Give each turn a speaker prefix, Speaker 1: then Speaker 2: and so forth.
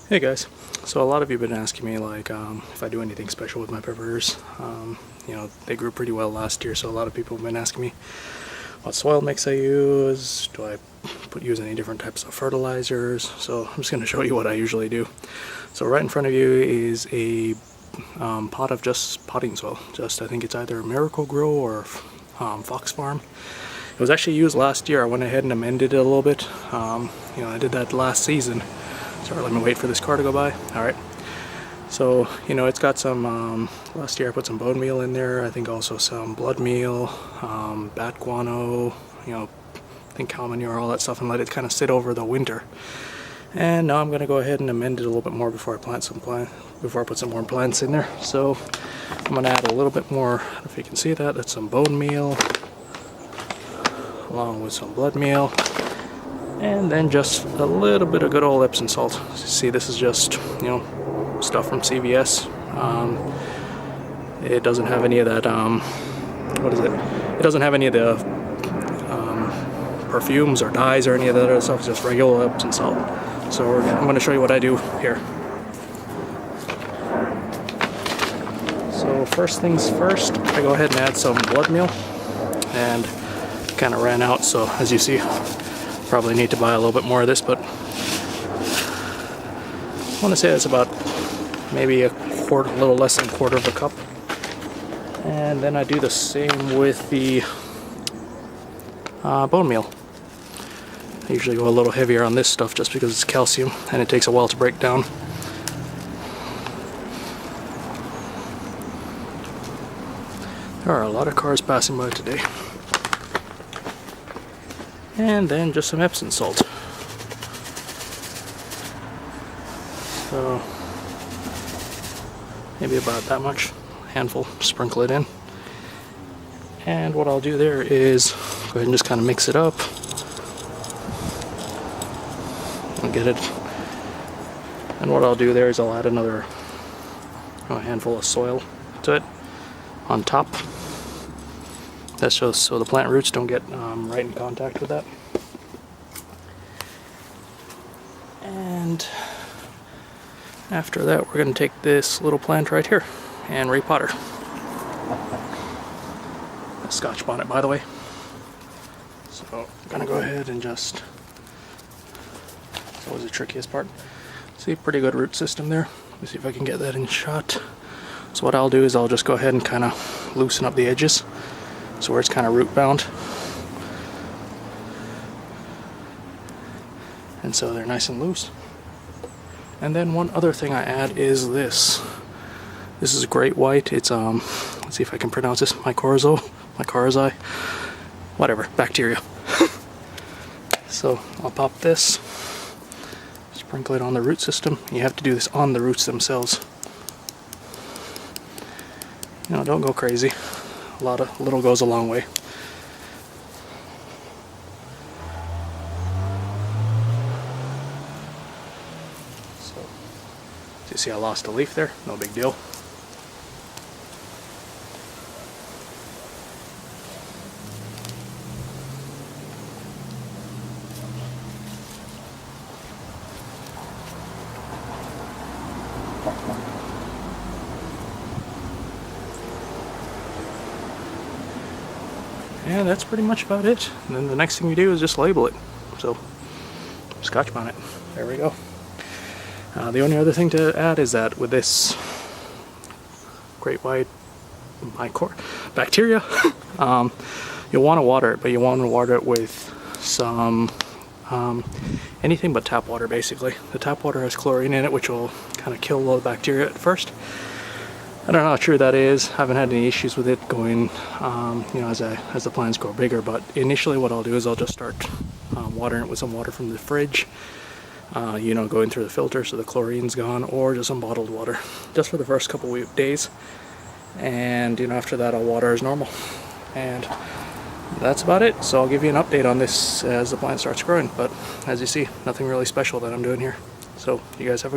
Speaker 1: Hey guys, so a lot of you have been asking me like if I do anything special with my peppers. They grew pretty well last year, so a lot of people have been asking me what soil mix I use, do I use any different types of fertilizers. So I'm just going to show you what I usually do. So right in front of you is a pot of just potting soil. I think it's either Miracle Grow or Fox Farm. It was actually used last year. I went ahead and amended it a little bit. I did that last season. Sorry, let me wait for this car to go by. Alright. So, it's got some, last year I put some bone meal in there. I think also some blood meal, bat guano, I think cow manure, all that stuff, and let it kind of sit over the winter. And now I'm going to go ahead and amend it a little bit more before I put some more plants in there. So I'm going to add a little bit more, if you can see that, that's some bone meal, along with some blood meal. And then just a little bit of good old Epsom salt. See, this is just, stuff from CVS. It doesn't have any of that, It doesn't have any of the perfumes or dyes or any of that other stuff. It's just regular Epsom salt. So I'm going to show you what I do here. So first things first, I go ahead and add some blood meal. And kind of ran out, so as you see, probably need to buy a little bit more of this, but I want to say it's about maybe a little less than a quarter of a cup. And then I do the same with the bone meal. I usually go a little heavier on this stuff just because it's calcium and it takes a while to break down. There are a lot of cars passing by today. And then just some Epsom salt. So maybe about that much, handful, sprinkle it in. And what I'll do there is go ahead and just kind of mix it up and get it. And what I'll do there is I'll add another handful of soil to it on top. That's just so the plant roots don't get right in contact with that. And after that, we're going to take this little plant right here and repot her. A Scotch Bonnet, by the way. So I'm going to go ahead and just... That's always the trickiest part. See, pretty good root system there. Let me see if I can get that in shot. So what I'll do is I'll just go ahead and kind of loosen up the edges. So where it's kind of root bound, and so they're nice and loose. And then one other thing I add is this. This is great white. It's let's see if I can pronounce this. Mycorrhizae, whatever, bacteria. So I'll pop this, sprinkle it on the root system. You have to do this on the roots themselves. Don't go crazy. A little goes a long way. So you see I lost a leaf there? No big deal. And that's pretty much about it. And then the next thing you do is just label it. So, Scotch Bonnet. There we go. The only other thing to add is that with this great white bacteria, you'll want to water it, but you want to water it with some anything but tap water, basically. The tap water has chlorine in it, which will kind of kill all the bacteria at first. I don't know how true that is. I haven't had any issues with it going, as the plants grow bigger. But initially, what I'll do is I'll just start watering it with some water from the fridge. Going through the filter so the chlorine's gone, or just some bottled water, just for the first couple of days. And after that, I'll water as normal. And that's about it. So I'll give you an update on this as the plant starts growing. But as you see, nothing really special that I'm doing here. So you guys have a